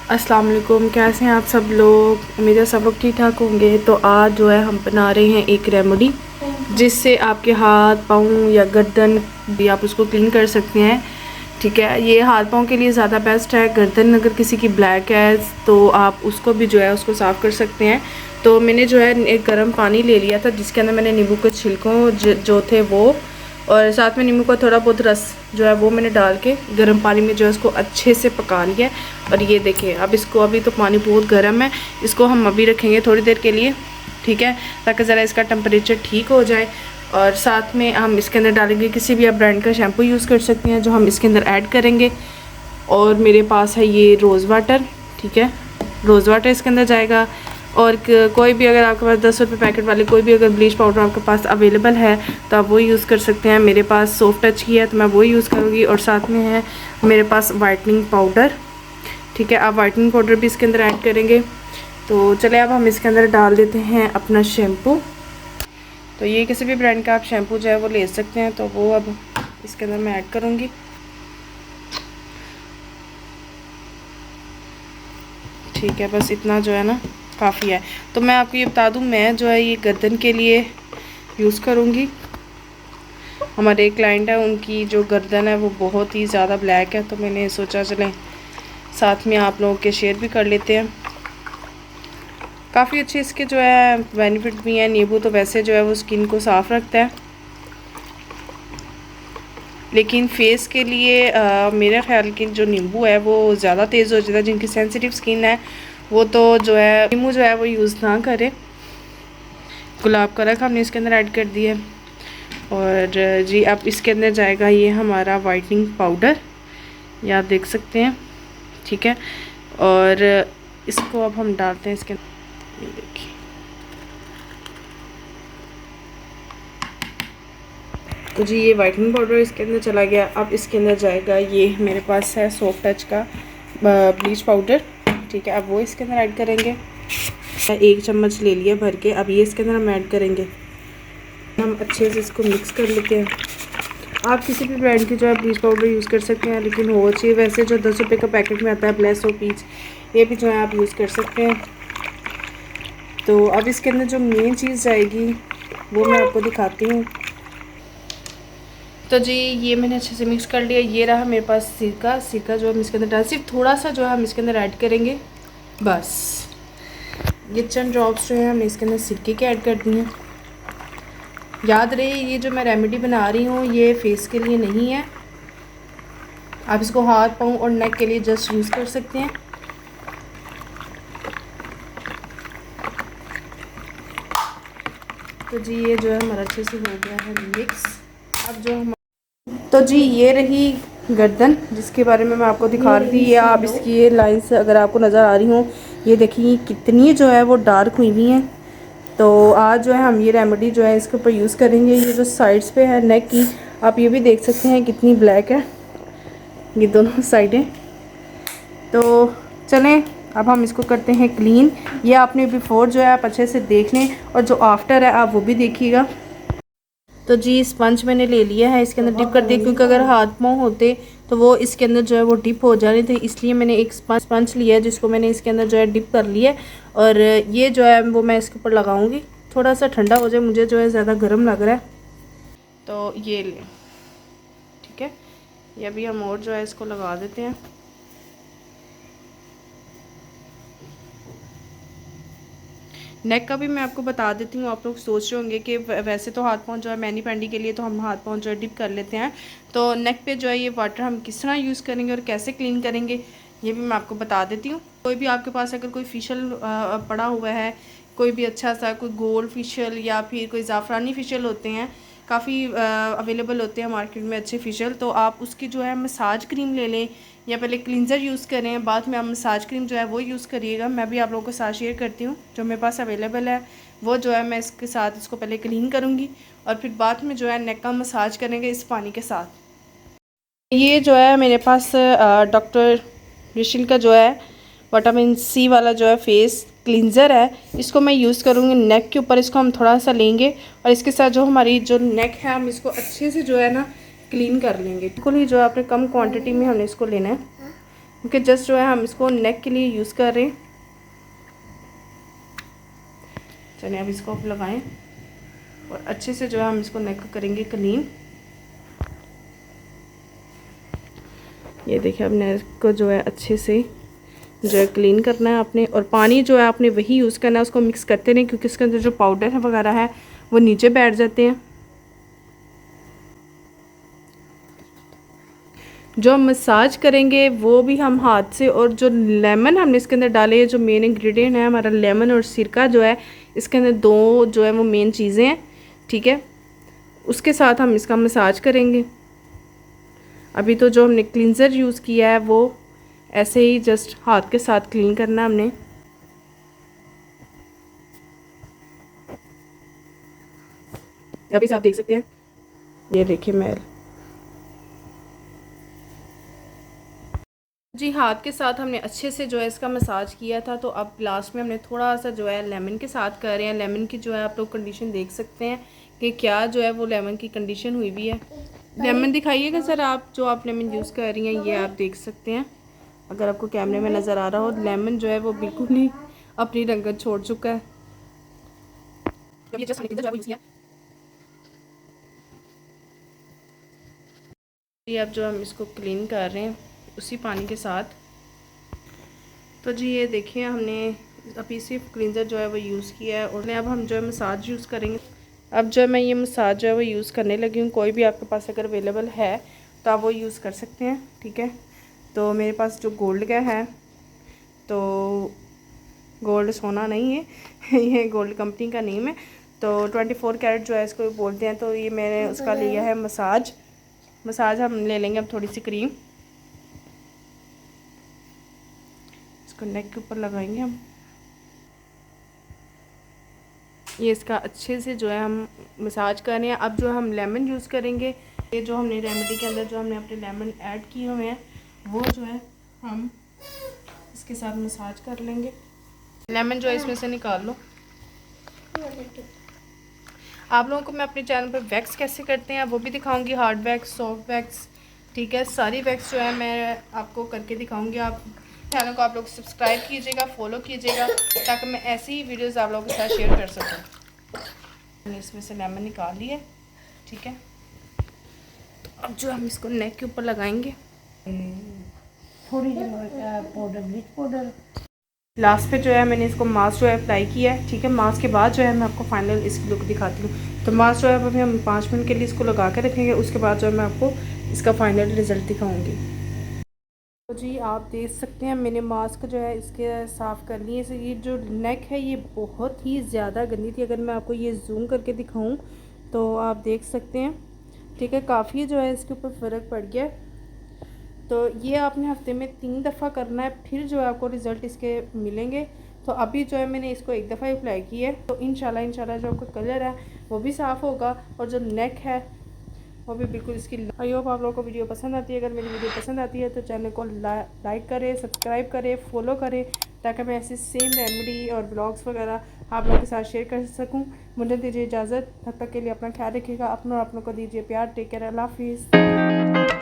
अस्सलाम वालेकुम। कैसे हैं आप सब लोग? उम्मीद है सब लोग ठीक ठाक होंगे। तो आज जो है हम बना रहे हैं एक रेमेडी जिससे आपके हाथ पाँव या गर्दन भी आप उसको क्लीन कर सकते हैं। ठीक है, ये हाथ पाँव के लिए ज़्यादा बेस्ट है। गर्दन अगर किसी की ब्लैक है तो आप उसको भी जो है उसको साफ़ कर सकते हैं। तो मैंने जो है एक गर्म पानी ले लिया था जिसके अंदर मैंने नींबू के छिलकों जो थे वो, और साथ में नींबू का थोड़ा बहुत रस जो है वो मैंने डाल के गर्म पानी में जो है उसको अच्छे से पका लिया। और ये देखिए, अब इसको, अभी तो पानी बहुत गर्म है, इसको हम अभी रखेंगे थोड़ी देर के लिए, ठीक है, ताकि ज़रा इसका टेम्परेचर ठीक हो जाए। और साथ में हम इसके अंदर डालेंगे, किसी भी आप ब्रांड का शैम्पू यूज़ कर सकते हैं जो हम इसके अंदर ऐड करेंगे। और मेरे पास है ये रोज़ वाटर, ठीक है, रोज़ वाटर इसके अंदर जाएगा। और कोई भी अगर आपके पास 10 रुपये पैकेट वाले कोई भी अगर ब्लीच पाउडर आपके पास अवेलेबल है तो आप वो यूज़ कर सकते हैं। मेरे पास सॉफ्ट टच की है तो मैं वो यूज़ करूँगी। और साथ में है मेरे पास वाइटनिंग पाउडर, ठीक है, आप वाइटनिंग पाउडर भी इसके अंदर ऐड करेंगे। तो चले अब हम इसके अंदर डाल देते हैं अपना शैम्पू। तो ये किसी भी ब्रांड का आप शैम्पू जो है वो ले सकते हैं, तो वो अब इसके अंदर मैं ऐड करूँगी। ठीक है, बस इतना जो है ना काफ़ी है। तो मैं आपको ये बता दूं, मैं जो है ये गर्दन के लिए यूज़ करूँगी। हमारे एक क्लाइंट है, उनकी जो गर्दन है वो बहुत ही ज़्यादा ब्लैक है, तो मैंने सोचा चलें साथ में आप लोगों के शेयर भी कर लेते हैं। काफ़ी अच्छे इसके जो है बेनिफिट भी हैं। नींबू तो वैसे जो है वो स्किन को साफ़ रखता है, लेकिन फेस के लिए मेरे ख्याल की जो नींबू है वो ज़्यादा तेज़ हो जाता है। जिनकी सेंसिटिव स्किन है वो तो जो है नींबू जो है वो यूज़ ना करें। गुलाब का रख हमने इसके अंदर ऐड कर दिया। और जी अब इसके अंदर जाएगा ये हमारा वाइटनिंग पाउडर, ये आप देख सकते हैं, ठीक है। और इसको अब हम डालते हैं इसके अंदर, ये देखिए। तो जी ये वाइटनिंग पाउडर इसके अंदर चला गया। अब इसके अंदर जाएगा ये मेरे पास है सॉफ्ट टच का ब्लीच पाउडर, ठीक है, अब वो इसके अंदर ऐड करेंगे। 1 चम्मच ले लिया भर के, अब ये इसके अंदर हम ऐड करेंगे। हम अच्छे से इसको मिक्स कर लेते हैं। आप किसी भी ब्रांड की जो है ब्लीच पाउडर यूज़ कर सकते हैं, लेकिन हो चाहिए वैसे जो 10 रुपये का पैकेट में आता है ब्लेस और पीच, ये भी जो है आप यूज़ कर सकते हैं। तो अब इसके अंदर जो मेन चीज़ जाएगी वो मैं आपको दिखाती हूँ। तो जी ये मैंने अच्छे से मिक्स कर लिया। ये रहा मेरे पास सिरका जो हम इसके अंदर डाल, सिर्फ थोड़ा सा जो है हम इसके अंदर ऐड करेंगे बस। ये चंद ड्रॉप्स जो है हमने इसके अंदर सिरके के ऐड कर दिए हैं। याद रहे ये जो मैं रेमेडी बना रही हूँ ये फेस के लिए नहीं है, आप इसको हाथ पाँव और नेक के लिए जस्ट यूज़ कर सकते हैं। तो जी ये जो है हमारा अच्छे से हो गया है मिक्स। अब जो हम, तो जी ये रही गर्दन जिसके बारे में मैं आपको दिखा रही थी। ये आप इसकी ये लाइंस अगर आपको नज़र आ रही हो, ये देखिए कितनी जो है वो डार्क हुई हुई हैं। तो आज जो है हम ये रेमेडी जो है इसके ऊपर यूज़ करेंगे। ये जो साइड्स पे है नेक की, आप ये भी देख सकते हैं कितनी ब्लैक है ये दोनों साइडें। तो चलें अब हम इसको करते हैं क्लीन। ये आपने बिफ़ोर जो है आप अच्छे से देख लें, और जो आफ्टर है आप वो भी देखिएगा। तो जी स्पंज मैंने ले लिया है, इसके अंदर डिप कर दिया, क्योंकि अगर हाथ पाँव होते तो वो इसके अंदर जो है वो डिप हो जाने थे, इसलिए मैंने एक स्पंज लिया है जिसको मैंने इसके अंदर जो है डिप कर लिया है। और ये जो है वो मैं इसके ऊपर लगाऊंगी। थोड़ा सा ठंडा हो जाए, मुझे जो है ज़्यादा गर्म लग रहा है, तो ये ले, ठीक है। ये अभी हम और जो है इसको लगा देते हैं। नेक का भी मैं आपको बता देती हूँ। आप लोग सोच रहे होंगे कि वैसे तो हाथ पाँव जो है मैनी पैंडी के लिए तो हम हाथ पाँव जो है डिप कर लेते हैं, तो नेक पे जो है ये वाटर हम किस तरह यूज़ करेंगे और कैसे क्लीन करेंगे ये भी मैं आपको बता देती हूँ। कोई भी आपके पास अगर कोई फेशियल पड़ा हुआ है, कोई भी अच्छा सा कोई गोल्ड फेशियल या फिर कोई ज़ाफ़रानी फेशियल होते हैं, काफ़ी अवेलेबल होते हैं मार्केट में अच्छे फेशियल, तो आप उसकी जो है मसाज क्रीम ले लें या पहले क्लिनज़र यूज़ करें, बाद में आप मसाज क्रीम जो है वो यूज़ करिएगा। मैं भी आप लोगों के साथ शेयर करती हूँ जो मेरे पास अवेलेबल है वो जो है मैं इसके साथ इसको पहले क्लीन करूँगी और फिर बाद में जो है नेक का मसाज करेंगे इस पानी के साथ। ये जो है मेरे पास डॉक्टर रिशिल का जो है विटामिन सी वाला जो है फेस क्लींजर है, इसको मैं यूज़ करूँगी नेक के ऊपर। इसको हम थोड़ा सा लेंगे और इसके साथ जो हमारी जो नेक है हम इसको अच्छे से जो है ना क्लीन कर लेंगे। बिल्कुल ही जो है अपने कम क्वांटिटी में हमने इसको लेना है, क्योंकि जस्ट जो है हम इसको नेक के लिए यूज़ कर रहे हैं। चलिए अब इसको आप लगाएं और अच्छे से जो है हम इसको नेक को करेंगे क्लीन। ये देखिए अब नेक को जो है अच्छे से जो है क्लीन करना है आपने, और पानी जो है आपने वही यूज़ करना है, उसको मिक्स करते नहीं क्योंकि इसके अंदर जो पाउडर है वगैरह है वो नीचे बैठ जाते हैं। जो हम मसाज करेंगे वो भी हम हाथ से, और जो लेमन हमने इसके अंदर डाले हैं, जो मेन इंग्रेडिएंट है हमारा लेमन और सिरका जो है, इसके अंदर दो जो है वो मेन चीज़ें हैं, ठीक है। उसके साथ हम इसका मसाज करेंगे। अभी तो जो हमने क्लींजर यूज़ किया है वो ऐसे ही जस्ट हाथ के साथ क्लीन करना है हमने। अभी से आप देख सकते हैं, ये देखिए मैल जी हाथ के साथ हमने अच्छे से जो है इसका मसाज किया था। तो अब लास्ट में हमने थोड़ा सा जो है लेमन के साथ कर रहे हैं। लेमन की जो है आप लोग कंडीशन देख सकते हैं कि क्या जो है वो लेमन की कंडीशन हुई भी है। लेमन दिखाइएगा सर, आप जो आप लेमन यूज़ कर रही हैं, ये आप देख सकते हैं अगर आपको कैमरे में नज़र आ रहा हो। लेमन जो है वो बिल्कुल ही अपनी रंगत छोड़ चुका है। ये अब जो हम इसको क्लीन कर रहे हैं उसी पानी के साथ। तो जी ये देखिए हमने अभी सिर्फ क्लींजर जो है वो यूज़ किया है, और अब हम जो है मसाज यूज़ करेंगे। अब जो मैं ये मसाज जो है वो यूज़ करने लगी हूँ। कोई भी आपके पास अगर अवेलेबल है तो आप वो यूज़ कर सकते हैं, ठीक है। तो मेरे पास जो गोल्ड का है, तो गोल्ड सोना नहीं है ये गोल्ड कंपनी का नेम है। तो 24 कैरेट जो है इसको बोलते हैं। तो ये मैंने उसका लिया है मसाज। हम ले लेंगे अब थोड़ी सी क्रीम, इसको नेक के ऊपर लगाएंगे हम। ये इसका अच्छे से जो है हम मसाज कर रहे हैं। अब जो हम लेमन यूज़ करेंगे, ये जो हमने रेमेडी के अंदर जो हमने अपने लेमन ऐड किए हुए हैं वो जो है हम इसके साथ मसाज कर लेंगे। लेमन जो है इसमें से निकाल लो। आप लोगों को मैं अपने चैनल पर वैक्स कैसे करते हैं वो भी दिखाऊंगी, हार्ड वैक्स, सॉफ्ट वैक्स, ठीक है। सारी वैक्स जो है मैं आपको करके दिखाऊंगी। आप चैनल को आप लोग सब्सक्राइब कीजिएगा, फॉलो कीजिएगा, ताकि मैं ऐसी ही वीडियोस आप लोगों के साथ शेयर कर सकूँ। मैंने इसमें से लेमन निकाल लिया, ठीक है। तो अब जो हम इसको नेक के ऊपर लगाएंगे थोड़ी पाउडर, ब्लीच पाउडर। लास्ट पे जो है मैंने इसको मास्क जो है अप्लाई किया है, ठीक है। मास्क के बाद जो है मैं आपको फाइनल इसकी लुक दिखाती हूँ। तो मास्क जो है अभी हम 5 मिनट के लिए इसको लगा के रखेंगे, उसके बाद जो है मैं आपको इसका फाइनल रिज़ल्ट दिखाऊंगी। तो जी आप देख सकते हैं मैंने मास्क जो है इसके साफ़ कर लिए। ये जो नेक है ये बहुत ही ज़्यादा गंदी थी। अगर मैं आपको ये जूम करके दिखाऊं तो आप देख सकते हैं, ठीक है। काफ़ी जो है इसके ऊपर फ़र्क पड़ गया। तो ये आपने हफ्ते में 3 दफ़ा करना है, फिर जो है आपको रिज़ल्ट इसके मिलेंगे। तो अभी जो है मैंने इसको 1 दफ़ा अप्लाई की है, तो इंशाल्लाह जो आपका कलर है वो भी साफ़ होगा, और जो नेक है वो भी बिल्कुल इसकी। आई होप आप लोगों को वीडियो पसंद आती है। अगर मेरी वीडियो पसंद आती है तो चैनल को लाइक करें, सब्सक्राइब करें, फॉलो करें, ताकि मैं ऐसे सेम रेमेडी और ब्लॉग्स वगैरह आप लोगों के साथ शेयर कर सकूं। मुझे दीजिए इजाज़त, तब तक के लिए अपना ख्याल रखिएगा, अपनों को दीजिए प्यार। टेक केयर, अल्लाह हाफिज़।